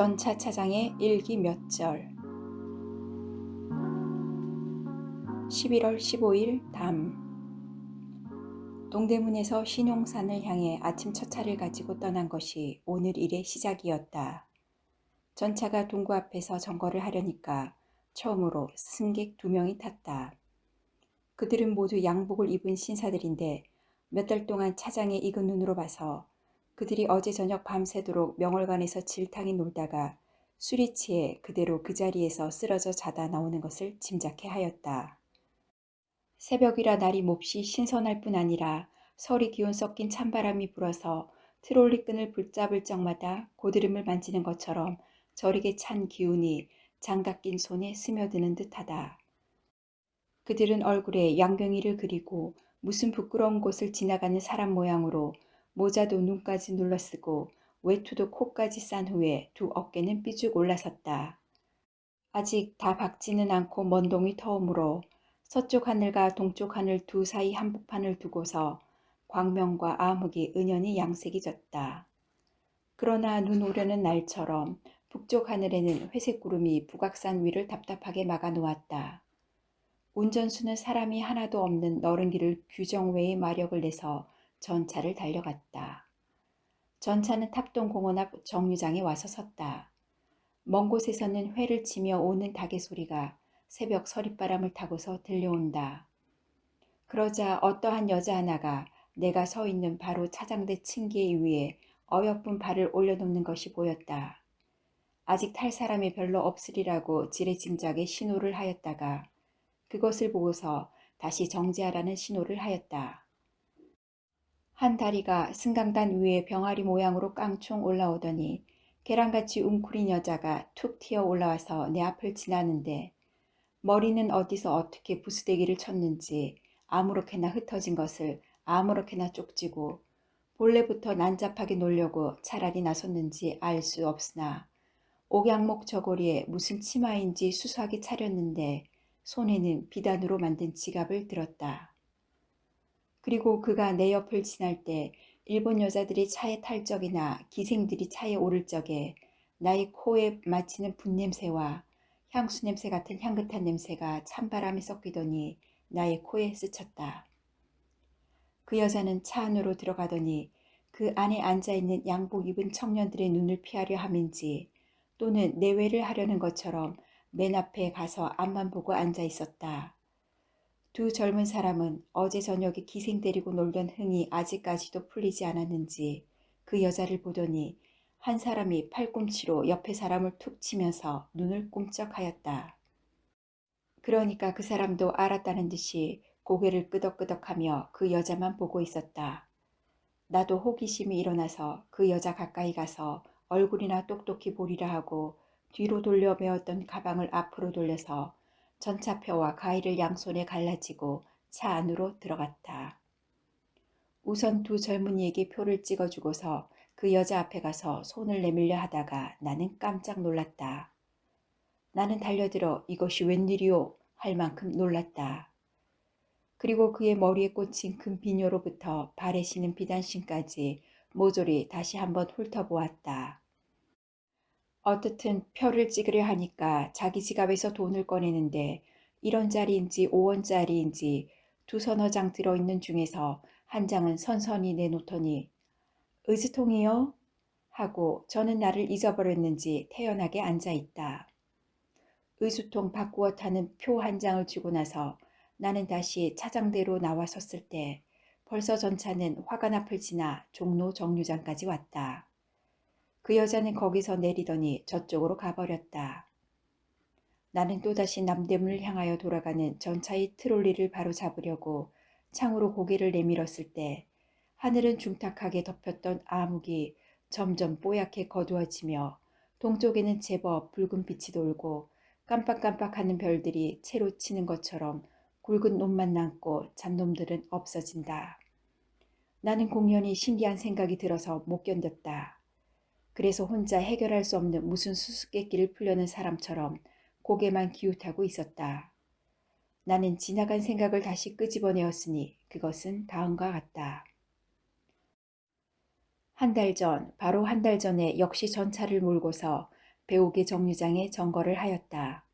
전차 차장의 일기 몇 절. 11월 15일 담. 동대문에서 신용산을 향해 아침 첫 차를 가지고 떠난 것이 오늘 일의 시작이었다. 전차가 동구 앞에서 정거를 하려니까 처음으로 승객 2명이 탔다. 그들은 모두 양복을 입은 신사들인데 몇 달 동안 차장의 익은 눈으로 봐서 그들이 어제 저녁 밤새도록 명월관에서 질타기 놀다가 술이 취해 그대로 그 자리에서 쓰러져 자다 나오는 것을 짐작해 하였다. 새벽이라 날이 몹시 신선할 뿐 아니라 서리 기운 섞인 찬바람이 불어서 트롤리 끈을 붙잡을 적마다 고드름을 만지는 것처럼 저리게 찬 기운이 장갑 낀 손에 스며드는 듯하다. 그들은 얼굴에 양갱이를 그리고 무슨 부끄러운 곳을 지나가는 사람 모양으로 모자도 눈까지 눌러쓰고 외투도 코까지 싼 후에 두 어깨는 삐죽 올라섰다. 아직 다 박지는 않고 먼 동이 터오므로 서쪽 하늘과 동쪽 하늘 두 사이 한복판을 두고서 광명과 암흑이 은연히 양색이 졌다. 그러나 눈 오려는 날처럼 북쪽 하늘에는 회색 구름이 북악산 위를 답답하게 막아 놓았다. 운전수는 사람이 하나도 없는 너른 길을 규정 외의 마력을 내서 전차를 달려갔다. 전차는 탑동공원 앞 정류장에 와서 섰다. 먼 곳에서는 회를 치며 오는 닭의 소리가 새벽 서릿바람을 타고서 들려온다. 그러자 어떠한 여자 하나가 내가 서 있는 바로 차장대 층계 위에 어여쁜 발을 올려놓는 것이 보였다. 아직 탈 사람이 별로 없으리라고 지레짐작에 신호를 하였다가 그것을 보고서 다시 정지하라는 신호를 하였다. 한 다리가 승강단 위에 병아리 모양으로 깡총 올라오더니 계란같이 웅크린 여자가 툭 튀어 올라와서 내 앞을 지나는데 머리는 어디서 어떻게 부스대기를 쳤는지 아무렇게나 흩어진 것을 아무렇게나 쪽지고 본래부터 난잡하게 놀려고 차라리 나섰는지 알 수 없으나 옥양목 저고리에 무슨 치마인지 수수하게 차렸는데 손에는 비단으로 만든 지갑을 들었다. 그리고 그가 내 옆을 지날 때 일본 여자들이 차에 탈 적이나 기생들이 차에 오를 적에 나의 코에 마치는 분냄새와 향수 냄새 같은 향긋한 냄새가 찬바람에 섞이더니 나의 코에 스쳤다. 그 여자는 차 안으로 들어가더니 그 안에 앉아있는 양복 입은 청년들의 눈을 피하려 함인지 또는 내외를 하려는 것처럼 맨 앞에 가서 앞만 보고 앉아 있었다. 두 젊은 사람은 어제 저녁에 기생 데리고 놀던 흥이 아직까지도 풀리지 않았는지 그 여자를 보더니 한 사람이 팔꿈치로 옆에 사람을 툭 치면서 눈을 꿈쩍하였다. 그러니까 그 사람도 알았다는 듯이 고개를 끄덕끄덕하며 그 여자만 보고 있었다. 나도 호기심이 일어나서 그 여자 가까이 가서 얼굴이나 똑똑히 보리라 하고 뒤로 돌려 메었던 가방을 앞으로 돌려서 전차표와 가위를 양손에 갈라지고 차 안으로 들어갔다. 우선 두 젊은이에게 표를 찍어주고서 그 여자 앞에 가서 손을 내밀려 하다가 나는 깜짝 놀랐다. 나는 달려들어 이것이 웬일이오 할 만큼 놀랐다. 그리고 그의 머리에 꽂힌 금 비녀로부터 발에 신은 비단신까지 모조리 다시 한번 훑어보았다. 어떻든 표를 찍으려 하니까 자기 지갑에서 돈을 꺼내는데 1원짜리인지 5원짜리인지 두서너 장 들어있는 중에서 한 장은 선선히 내놓더니 의즈통이요? 하고 저는 나를 잊어버렸는지 태연하게 앉아있다. 의수통 바꾸어 타는 표 한 장을 주고 나서 나는 다시 차장대로 나와 섰을 때 벌써 전차는 화관 앞을 지나 종로 정류장까지 왔다. 그 여자는 거기서 내리더니 저쪽으로 가버렸다. 나는 또다시 남대문을 향하여 돌아가는 전차의 트롤리를 바로 잡으려고 창으로 고개를 내밀었을 때 하늘은 중탁하게 덮였던 암흑이 점점 뽀얗게 거두어지며 동쪽에는 제법 붉은 빛이 돌고 깜빡깜빡하는 별들이 채로 치는 것처럼 굵은 놈만 남고 잔놈들은 없어진다. 나는 공연히 신기한 생각이 들어서 못 견뎠다. 그래서 혼자 해결할 수 없는 무슨 수수께끼를 풀려는 사람처럼 고개만 기웃하고 있었다. 나는 지나간 생각을 다시 끄집어내었으니 그것은 다음과 같다. 바로 한 달 전에 역시 전차를 몰고서 배옥의 정류장에 정거를 하였다.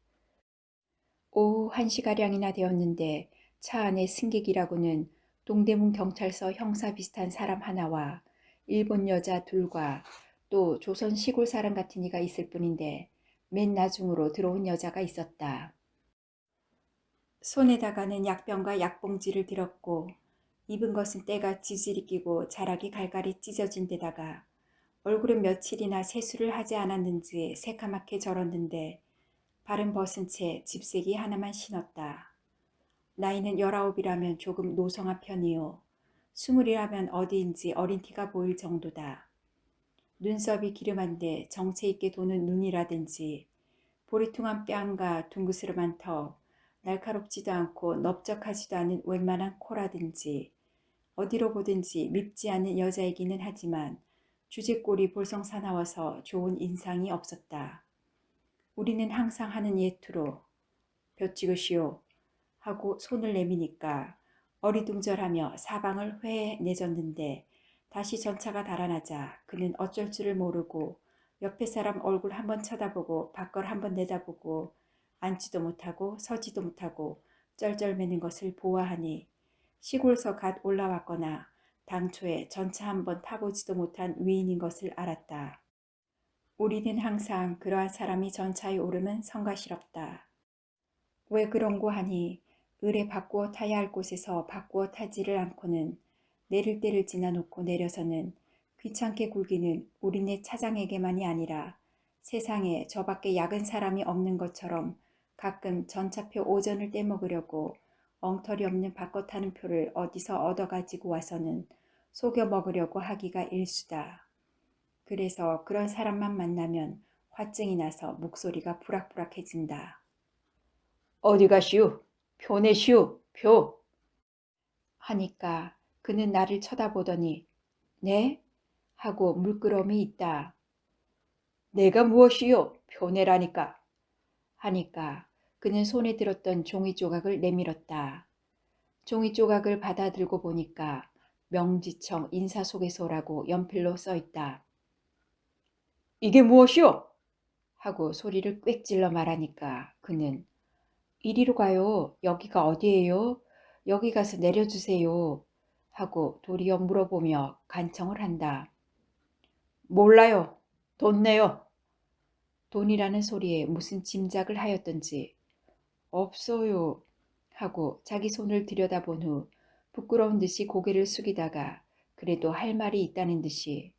오후 1시가량이나 되었는데 차 안에 승객이라고는 동대문 경찰서 형사 비슷한 사람 하나와 일본 여자 둘과 또 조선 시골 사람 같은 이가 있을 뿐인데 맨 나중으로 들어온 여자가 있었다. 손에다가는 약병과 약봉지를 들었고 입은 것은 때가 지지리 끼고 자락이 갈갈이 찢어진 데다가 얼굴은 며칠이나 세수를 하지 않았는지 새카맣게 절었는데 발은 벗은 채 집세기 하나만 신었다. 나이는 19이라면 조금 노성한 편이요. 20이라면 어디인지 어린 티가 보일 정도다. 눈썹이 기름한데 정체 있게 도는 눈이라든지 보리통한 뺨과 둥그스름한 턱, 날카롭지도 않고 넓적하지도 않은 웬만한 코라든지 어디로 보든지 밉지 않은 여자이기는 하지만 주제꼴이 볼성 사나워서 좋은 인상이 없었다. 우리는 항상 하는 예투로 벼 찍으시오 하고 손을 내미니까 어리둥절하며 사방을 회해 내줬는데 다시 전차가 달아나자 그는 어쩔 줄을 모르고 옆에 사람 얼굴 한번 쳐다보고 밖을 한번 내다보고 앉지도 못하고 서지도 못하고 쩔쩔매는 것을 보아하니 시골서 갓 올라왔거나 당초에 전차 한번 타보지도 못한 위인인 것을 알았다. 우리는 항상 그러한 사람이 전차에 오르면 성가시럽다. 왜 그런고 하니 을에 바꾸어 타야 할 곳에서 바꾸어 타지를 않고는 내릴 때를 지나놓고 내려서는 귀찮게 굴기는 우리네 차장에게만이 아니라 세상에 저밖에 약은 사람이 없는 것처럼 가끔 전차표 오전을 떼먹으려고 엉터리 없는 바꿔 타는 표를 어디서 얻어가지고 와서는 속여 먹으려고 하기가 일수다. 그래서 그런 사람만 만나면 화증이 나서 목소리가 부락부락해진다. 어디 가시오? 표 내시오, 표. 하니까 그는 나를 쳐다보더니 네? 하고 물끄러미 있다. 내가 무엇이요? 표 내라니까. 하니까 그는 손에 들었던 종이 조각을 내밀었다. 종이 조각을 받아들고 보니까 명지청 인사소개서라고 연필로 써있다. 이게 무엇이오? 하고 소리를 꽥 질러 말하니까 그는 이리로 가요. 여기가 어디예요? 여기 가서 내려주세요. 하고 도리어 물어보며 간청을 한다. 몰라요. 돈 내요. 돈이라는 소리에 무슨 짐작을 하였던지 없어요. 하고 자기 손을 들여다본 후 부끄러운 듯이 고개를 숙이다가 그래도 할 말이 있다는 듯이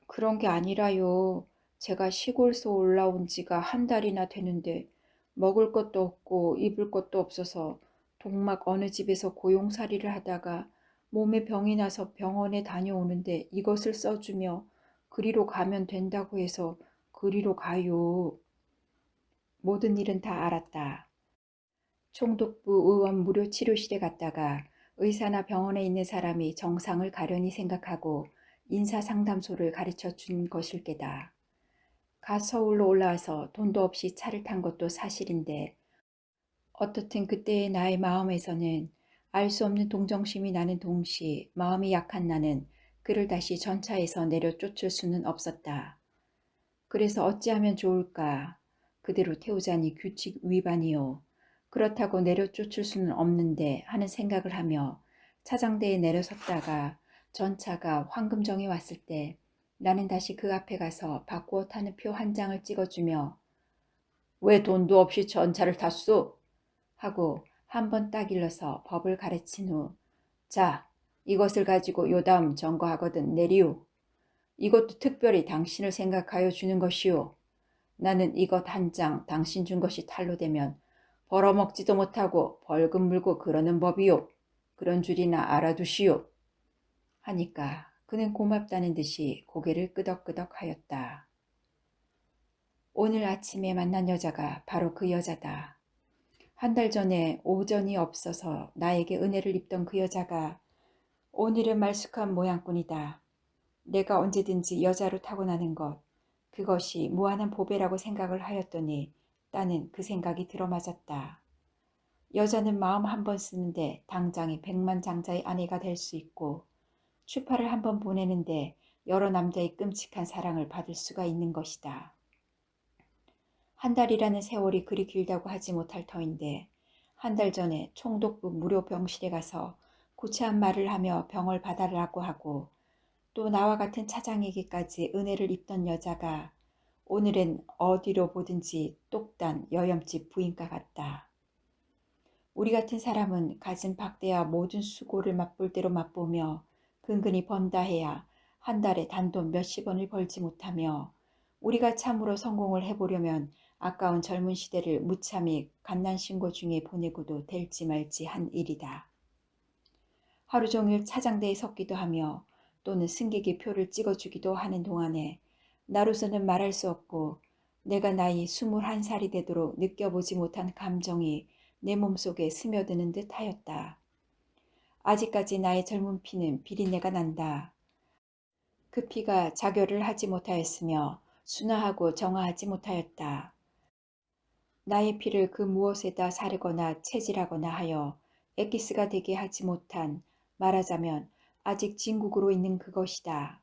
그런 게 아니라요. 제가 시골서 올라온 지가 한 달이나 되는데 먹을 것도 없고 입을 것도 없어서 동막 어느 집에서 고용살이를 하다가 몸에 병이 나서 병원에 다녀오는데 이것을 써주며 그리로 가면 된다고 해서 그리로 가요. 모든 일은 다 알았다. 총독부 의원 무료 치료실에 갔다가 의사나 병원에 있는 사람이 정상을 가련히 생각하고 인사상담소를 가르쳐 준 것일 게다. 가 서울로 올라와서 돈도 없이 차를 탄 것도 사실인데 어떻든 그때의 나의 마음에서는 알 수 없는 동정심이 나는 동시 마음이 약한 나는 그를 다시 전차에서 내려 쫓을 수는 없었다. 그래서 어찌하면 좋을까? 그대로 태우자니 규칙 위반이요. 그렇다고 내려 쫓을 수는 없는데 하는 생각을 하며 차장대에 내려섰다가 전차가 황금정에 왔을 때 나는 다시 그 앞에 가서 바꾸어 타는 표 한 장을 찍어주며 왜 돈도 없이 전차를 탔소? 하고 한 번 딱 일러서 법을 가르친 후 자, 이것을 가지고 요다음 점거하거든 내리우. 이것도 특별히 당신을 생각하여 주는 것이오. 나는 이것 한 장 당신 준 것이 탈로 되면 벌어먹지도 못하고 벌금 물고 그러는 법이오. 그런 줄이나 알아두시오. 하니까 그는 고맙다는 듯이 고개를 끄덕끄덕 하였다. 오늘 아침에 만난 여자가 바로 그 여자다. 한 달 전에 오전이 없어서 나에게 은혜를 입던 그 여자가 오늘은 말쑥한 모양꾼이다. 내가 언제든지 여자로 타고나는 것, 그것이 무한한 보배라고 생각을 하였더니 나는 그 생각이 들어맞았다. 여자는 마음 한 번 쓰는데 당장에 백만장자의 아내가 될 수 있고 추파를 한 번 보내는데 여러 남자의 끔찍한 사랑을 받을 수가 있는 것이다. 한 달이라는 세월이 그리 길다고 하지 못할 터인데 한 달 전에 총독부 무료 병실에 가서 구차한 말을 하며 병을 받아라고 하고 또 나와 같은 차장에게까지 은혜를 입던 여자가 오늘은 어디로 보든지 똑단 여염집 부인과 같다. 우리 같은 사람은 가진 박대야 모든 수고를 맛볼 대로 맛보며 근근히 번다 해야 한 달에 단돈 몇십 원을 벌지 못하며 우리가 참으로 성공을 해보려면 아까운 젊은 시대를 무참히 갓난신고 중에 보내고도 될지 말지 한 일이다. 하루 종일 차장대에 섰기도 하며 또는 승객의 표를 찍어주기도 하는 동안에 나로서는 말할 수 없고 내가 나이 21살이 되도록 느껴보지 못한 감정이 내 몸속에 스며드는 듯 하였다. 아직까지 나의 젊은 피는 비린내가 난다. 그 피가 자결을 하지 못하였으며 순화하고 정화하지 못하였다. 나의 피를 그 무엇에다 사르거나 체질하거나 하여 엑기스가 되게 하지 못한, 말하자면 아직 진국으로 있는 그것이다.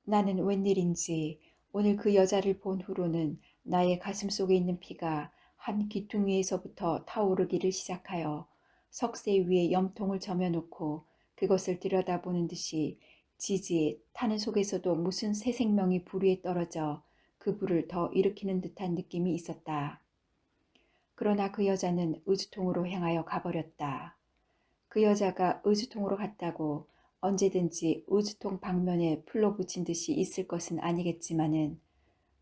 나는 웬일인지 오늘 그 여자를 본 후로는 나의 가슴 속에 있는 피가 한 귀퉁이에서부터 타오르기를 시작하여 석쇠 위에 염통을 저며놓고 그것을 들여다보는 듯이 지지 타는 속에서도 무슨 새 생명이 불 위에 떨어져 그 불을 더 일으키는 듯한 느낌이 있었다. 그러나 그 여자는 의주통으로 향하여 가버렸다. 그 여자가 의주통으로 갔다고 언제든지 의주통 방면에 풀로 붙인 듯이 있을 것은 아니겠지만은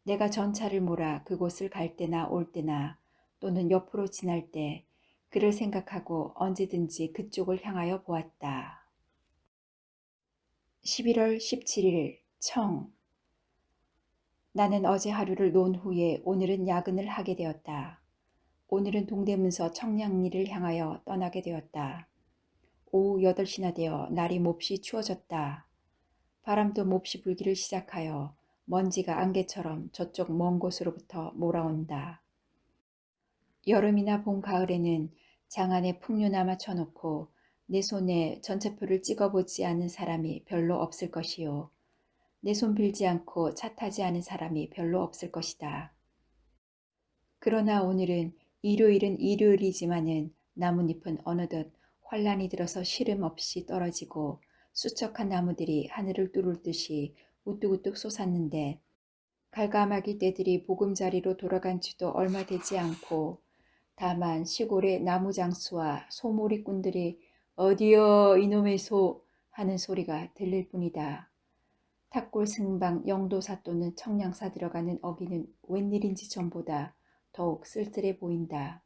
내가 전차를 몰아 그곳을 갈 때나 올 때나 또는 옆으로 지날 때 그를 생각하고 언제든지 그쪽을 향하여 보았다. 11월 17일 청. 나는 어제 하루를 논 후에 오늘은 야근을 하게 되었다. 오늘은 동대문서 청량리를 향하여 떠나게 되었다. 오후 8시나 되어 날이 몹시 추워졌다. 바람도 몹시 불기를 시작하여 먼지가 안개처럼 저쪽 먼 곳으로부터 몰아온다. 여름이나 봄, 가을에는 장안에 풍류나마 쳐놓고 내 손에 전차표를 찍어보지 않은 사람이 별로 없을 것이요. 내 손 빌지 않고 차 타지 않은 사람이 별로 없을 것이다. 그러나 오늘은 일요일은 일요일이지만은 나뭇잎은 어느덧 환란이 들어서 시름 없이 떨어지고 수척한 나무들이 하늘을 뚫을 듯이 우뚝우뚝 솟았는데 갈가마귀 떼들이 보금자리로 돌아간 지도 얼마 되지 않고 다만 시골의 나무장수와 소몰이꾼들이 어디여 이놈의 소 하는 소리가 들릴 뿐이다. 탁골 승방 영도사 또는 청량사 들어가는 어기는 웬일인지 전보다 더욱 쓸쓸해 보인다.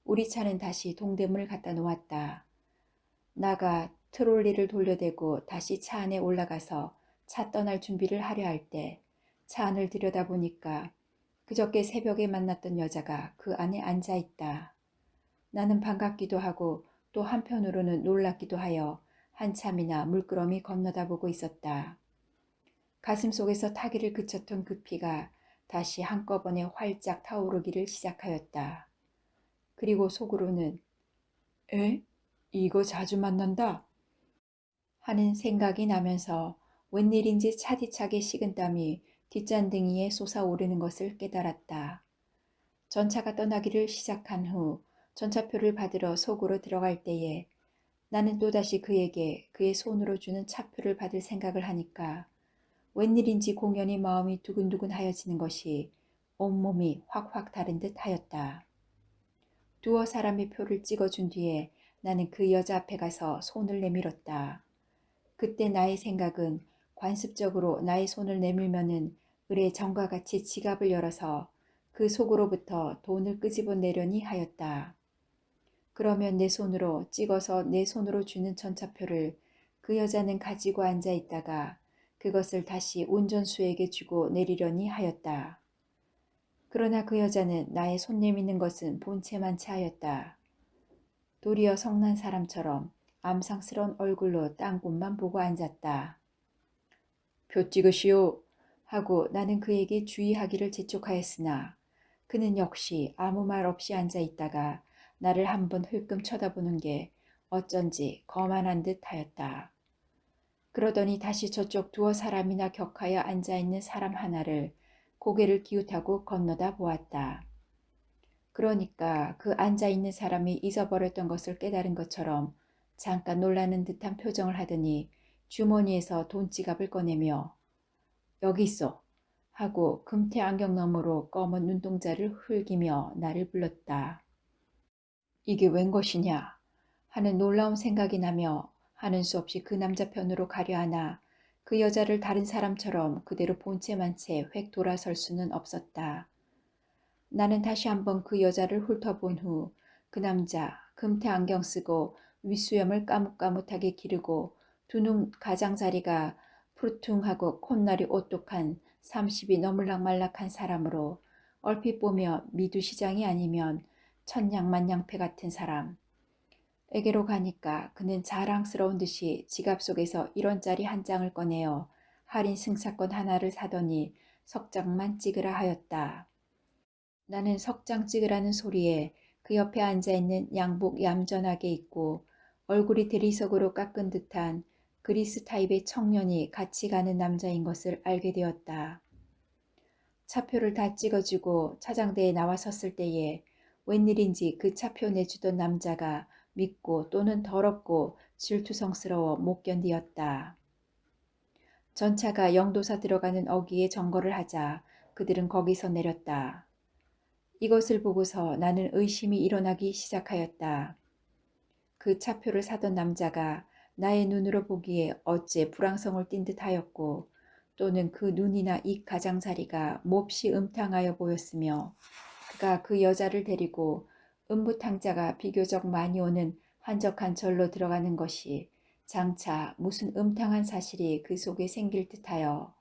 우리 차는 다시 동대문을 갖다 놓았다. 나가 트롤리를 돌려대고 다시 차 안에 올라가서 차 떠날 준비를 하려 할 때 차 안을 들여다보니까 그저께 새벽에 만났던 여자가 그 안에 앉아 있다. 나는 반갑기도 하고 또 한편으로는 놀랍기도 하여 한참이나 물끄러미 건너다 보고 있었다. 가슴 속에서 타기를 그쳤던 그 피가 다시 한꺼번에 활짝 타오르기를 시작하였다. 그리고 속으로는 에? 이거 자주 만난다? 하는 생각이 나면서 웬일인지 차디차게 식은땀이 뒷잔등이에 솟아오르는 것을 깨달았다. 전차가 떠나기를 시작한 후 전차표를 받으러 속으로 들어갈 때에 나는 또다시 그에게 그의 손으로 주는 차표를 받을 생각을 하니까 웬일인지 공연히 마음이 두근두근 하여지는 것이 온몸이 확확 다른 듯 하였다. 두어 사람의 표를 찍어준 뒤에 나는 그 여자 앞에 가서 손을 내밀었다. 그때 나의 생각은 관습적으로 나의 손을 내밀면은 을의 정과 같이 지갑을 열어서 그 속으로부터 돈을 끄집어내려니 하였다. 그러면 내 손으로 찍어서 내 손으로 주는 전차표를 그 여자는 가지고 앉아 있다가 그것을 다시 운전수에게 주고 내리려니 하였다. 그러나 그 여자는 나의 손 내미는 것은 본체만치 하였다. 도리어 성난 사람처럼 암상스러운 얼굴로 딴 곳만 보고 앉았다. 표 찍으시오 하고 나는 그에게 주의하기를 재촉하였으나 그는 역시 아무 말 없이 앉아 있다가 나를 한번 흘끔 쳐다보는 게 어쩐지 거만한 듯 하였다. 그러더니 다시 저쪽 두어 사람이나 격하여 앉아있는 사람 하나를 고개를 기웃하고 건너다 보았다. 그러니까 그 앉아있는 사람이 잊어버렸던 것을 깨달은 것처럼 잠깐 놀라는 듯한 표정을 하더니 주머니에서 돈지갑을 꺼내며 여기 있어 하고 금태 안경 너머로 검은 눈동자를 흘기며 나를 불렀다. 이게 웬 것이냐 하는 놀라운 생각이 나며 하는 수 없이 그 남자 편으로 가려 하나 그 여자를 다른 사람처럼 그대로 본체만 채 획 돌아설 수는 없었다. 나는 다시 한번 그 여자를 훑어본 후 그 남자 금태 안경 쓰고 윗수염을 까뭇까뭇하게 기르고 두 눈 가장자리가 푸르퉁하고 콧날이 오똑한 30이 너물락말락한 사람으로 얼핏 보며 미두시장이 아니면 천냥만냥패 같은 사람. 에게로 가니까 그는 자랑스러운 듯이 지갑 속에서 1원짜리 한 장을 꺼내어 할인 승차권 하나를 사더니 석장만 찍으라 하였다. 나는 석장 찍으라는 소리에 그 옆에 앉아있는 양복 얌전하게 입고 얼굴이 대리석으로 깎은 듯한 그리스 타입의 청년이 같이 가는 남자인 것을 알게 되었다. 차표를 다 찍어주고 차장대에 나와 섰을 때에 웬일인지 그 차표 내주던 남자가 밉고 또는 더럽고 질투성스러워 못 견디었다. 전차가 영도사 들어가는 어귀에 정거를 하자 그들은 거기서 내렸다. 이것을 보고서 나는 의심이 일어나기 시작하였다. 그 차표를 사던 남자가 나의 눈으로 보기에 어째 불황성을 띈 듯하였고 또는 그 눈이나 입 가장자리가 몹시 음탕하여 보였으며 그가 그 여자를 데리고 음부탕자가 비교적 많이 오는 한적한 절로 들어가는 것이 장차 무슨 음탕한 사실이 그 속에 생길 듯하여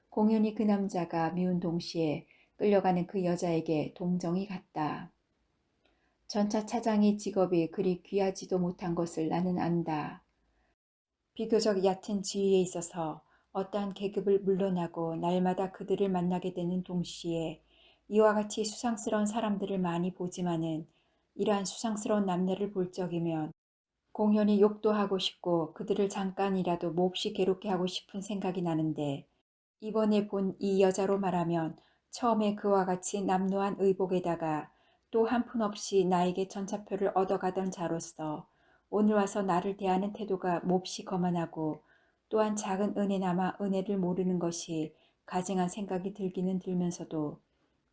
공연히 그 남자가 미운 동시에 끌려가는 그 여자에게 동정이 갔다. 전차 차장의 직업이 그리 귀하지도 못한 것을 나는 안다. 비교적 얕은 지위에 있어서 어떠한 계급을 물러나고 날마다 그들을 만나게 되는 동시에 이와 같이 수상스러운 사람들을 많이 보지만은 이러한 수상스러운 남녀를 볼 적이면 공연히 욕도 하고 싶고 그들을 잠깐이라도 몹시 괴롭게 하고 싶은 생각이 나는데 이번에 본 이 여자로 말하면 처음에 그와 같이 남노한 의복에다가 또 한 푼 없이 나에게 전차표를 얻어가던 자로서 오늘 와서 나를 대하는 태도가 몹시 거만하고 또한 작은 은혜나마 은혜를 모르는 것이 가증한 생각이 들기는 들면서도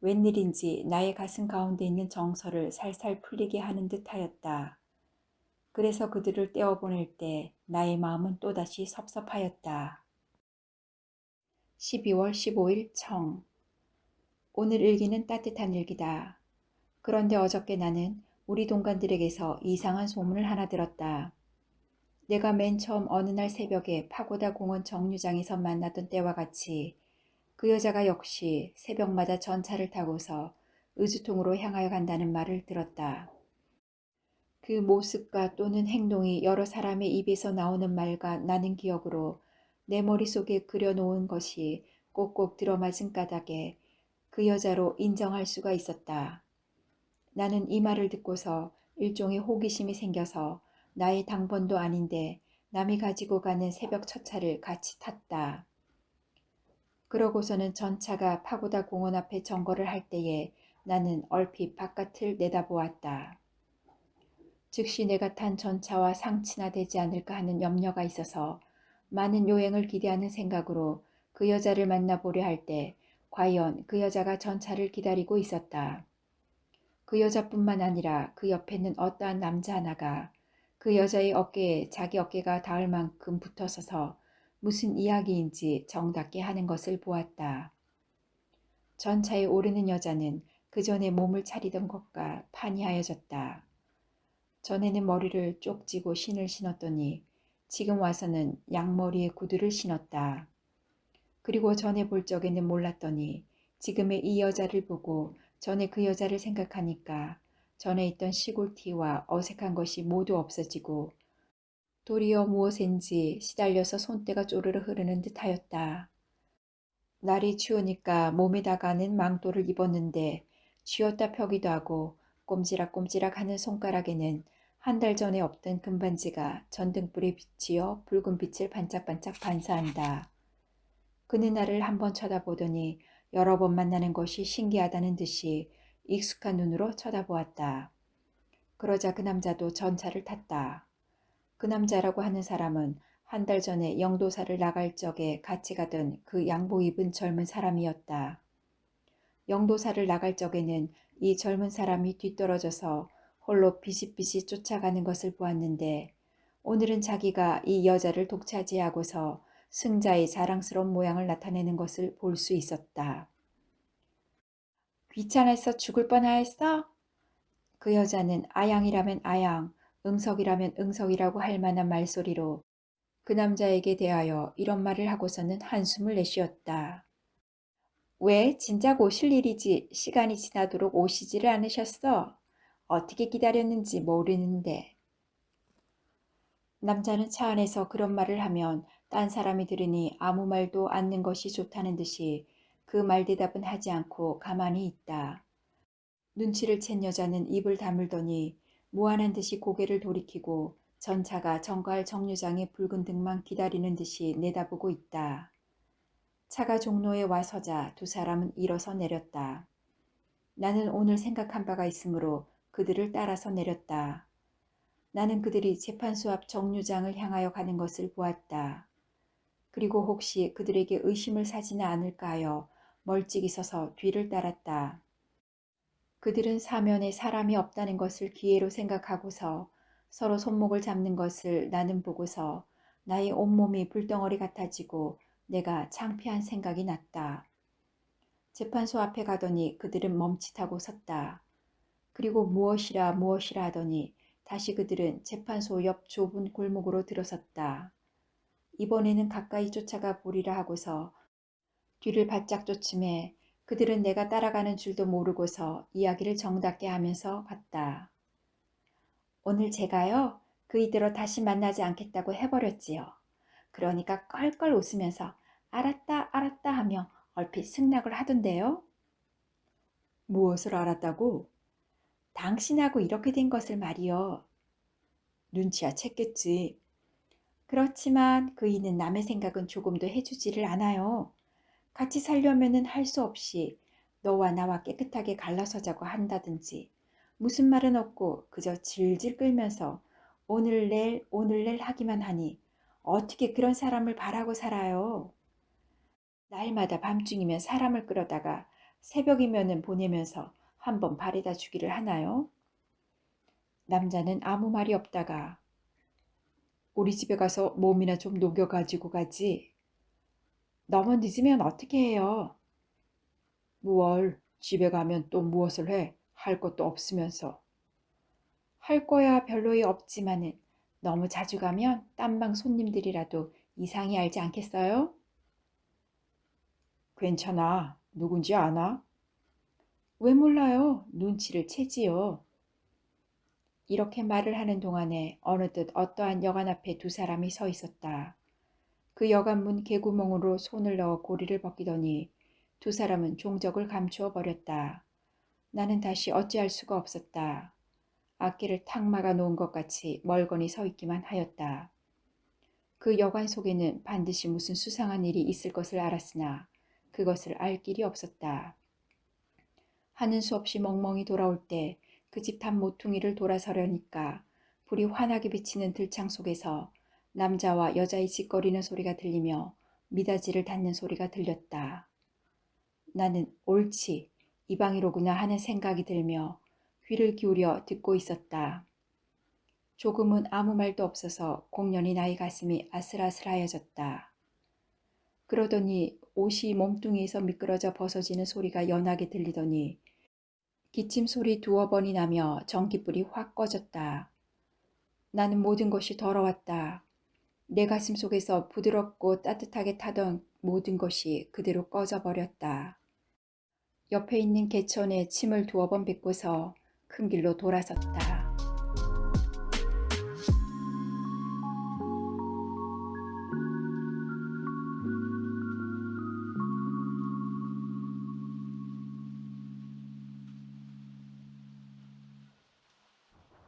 웬일인지 나의 가슴 가운데 있는 정서를 살살 풀리게 하는 듯하였다. 그래서 그들을 떼어보낼 때 나의 마음은 또다시 섭섭하였다. 12월 15일 청. 오늘 일기는 따뜻한 일기다. 그런데 어저께 나는 우리 동관들에게서 이상한 소문을 하나 들었다. 내가 맨 처음 어느 날 새벽에 파고다 공원 정류장에서 만났던 때와 같이 그 여자가 역시 새벽마다 전차를 타고서 의주통으로 향하여 간다는 말을 들었다. 그 모습과 또는 행동이 여러 사람의 입에서 나오는 말과 나는 기억으로 내 머릿속에 그려놓은 것이 꼭꼭 들어맞은 까닭에 그 여자로 인정할 수가 있었다. 나는 이 말을 듣고서 일종의 호기심이 생겨서 나의 당번도 아닌데 남이 가지고 가는 새벽 첫차를 같이 탔다. 그러고서는 전차가 파고다 공원 앞에 정거를 할 때에 나는 얼핏 바깥을 내다보았다. 즉시 내가 탄 전차와 상치나 되지 않을까 하는 염려가 있어서 많은 요행을 기대하는 생각으로 그 여자를 만나보려 할 때 과연 그 여자가 전차를 기다리고 있었다. 그 여자뿐만 아니라 그 옆에는 어떠한 남자 하나가 그 여자의 어깨에 자기 어깨가 닿을 만큼 붙어서서 무슨 이야기인지 정답게 하는 것을 보았다. 전차에 오르는 여자는 그 전에 몸을 차리던 것과 판이하여졌다. 전에는 머리를 쪽지고 신을 신었더니 지금 와서는 양머리에 구두를 신었다. 그리고 전에 볼 적에는 몰랐더니 지금의 이 여자를 보고 전에 그 여자를 생각하니까 전에 있던 시골티와 어색한 것이 모두 없어지고 도리어 무엇인지 시달려서 손때가 쪼르르 흐르는 듯하였다. 날이 추우니까 몸에다가는 망토를 입었는데 쥐었다 펴기도 하고 꼼지락꼼지락 하는 손가락에는 한 달 전에 없던 금반지가 전등불에 비치어 붉은 빛을 반짝반짝 반사한다. 그는 나를 한번 쳐다보더니 여러 번 만나는 것이 신기하다는 듯이 익숙한 눈으로 쳐다보았다. 그러자 그 남자도 전차를 탔다. 그 남자라고 하는 사람은 한 달 전에 영도사를 나갈 적에 같이 가던 그 양복 입은 젊은 사람이었다. 영도사를 나갈 적에는 이 젊은 사람이 뒤떨어져서 홀로 비싯비싯 쫓아가는 것을 보았는데 오늘은 자기가 이 여자를 독차지하고서 승자의 자랑스러운 모양을 나타내는 것을 볼 수 있었다. 귀찮아서 죽을 뻔하였어? 그 여자는 아양이라면 아양, 응석이라면 응석이라고 할 만한 말소리로 그 남자에게 대하여 이런 말을 하고서는 한숨을 내쉬었다. 왜 진작 오실 일이지 시간이 지나도록 오시지를 않으셨어? 어떻게 기다렸는지 모르는데. 남자는 차 안에서 그런 말을 하면 딴 사람이 들으니 아무 말도 않는 것이 좋다는 듯이 그 말 대답은 하지 않고 가만히 있다. 눈치를 챈 여자는 입을 다물더니 무안한 듯이 고개를 돌이키고 전차가 정거할 정류장의 붉은 등만 기다리는 듯이 내다보고 있다. 차가 종로에 와 서자 두 사람은 일어서 내렸다. 나는 오늘 생각한 바가 있으므로 그들을 따라서 내렸다. 나는 그들이 재판소 앞 정류장을 향하여 가는 것을 보았다. 그리고 혹시 그들에게 의심을 사지는 않을까 하여 멀찍이 서서 뒤를 따랐다. 그들은 사면에 사람이 없다는 것을 기회로 생각하고서 서로 손목을 잡는 것을 나는 보고서 나의 온몸이 불덩어리 같아지고 내가 창피한 생각이 났다. 재판소 앞에 가더니 그들은 멈칫하고 섰다. 그리고 무엇이라 무엇이라 하더니 다시 그들은 재판소 옆 좁은 골목으로 들어섰다. 이번에는 가까이 쫓아가 보리라 하고서 뒤를 바짝 쫓음에 그들은 내가 따라가는 줄도 모르고서 이야기를 정답게 하면서 갔다. 오늘 제가요, 그이대로 다시 만나지 않겠다고 해버렸지요. 그러니까 껄껄 웃으면서 알았다 알았다 하며 얼핏 승낙을 하던데요. 무엇을 알았다고? 당신하고 이렇게 된 것을 말이요. 눈치야 챘겠지. 그렇지만 그이는 남의 생각은 조금도 해주지를 않아요. 같이 살려면은 할 수 없이 너와 나와 깨끗하게 갈라서자고 한다든지 무슨 말은 없고 그저 질질 끌면서 오늘 내일 하기만 하니 어떻게 그런 사람을 바라고 살아요. 날마다 밤중이면 사람을 끌어다가 새벽이면은 보내면서 한번 바래다 주기를 하나요? 남자는 아무 말이 없다가 우리 집에 가서 몸이나 좀 녹여 가지고 가지. 너무 늦으면 어떻게 해요? 무얼 집에 가면 또 무엇을 해? 할 것도 없으면서. 할 거야 별로이 없지만은 너무 자주 가면 딴방 손님들이라도 이상히 알지 않겠어요? 괜찮아. 누군지 아나? 왜 몰라요? 눈치를 채지요. 이렇게 말을 하는 동안에 어느덧 어떠한 여관 앞에 두 사람이 서 있었다. 그 여관 문 개구멍으로 손을 넣어 고리를 벗기더니 두 사람은 종적을 감추어 버렸다. 나는 다시 어찌할 수가 없었다. 앞길을 탁 막아 놓은 것 같이 멀거니 서 있기만 하였다. 그 여관 속에는 반드시 무슨 수상한 일이 있을 것을 알았으나 그것을 알 길이 없었다. 하는 수 없이 멍멍이 돌아올 때 그 집 담 모퉁이를 돌아서려니까 불이 환하게 비치는 들창 속에서 남자와 여자의 짓거리는 소리가 들리며 미닫이를 닫는 소리가 들렸다. 나는 옳지, 이 방이로구나 하는 생각이 들며 귀를 기울여 듣고 있었다. 조금은 아무 말도 없어서 공연히 나의 가슴이 아슬아슬하여졌다. 그러더니 옷이 몸뚱이에서 미끄러져 벗어지는 소리가 연하게 들리더니 기침 소리 두어 번이 나며 전기불이 확 꺼졌다. 나는 모든 것이 더러웠다. 내 가슴 속에서 부드럽고 따뜻하게 타던 모든 것이 그대로 꺼져버렸다. 옆에 있는 개천에 침을 두어 번 뱉고서 큰 길로 돌아섰다.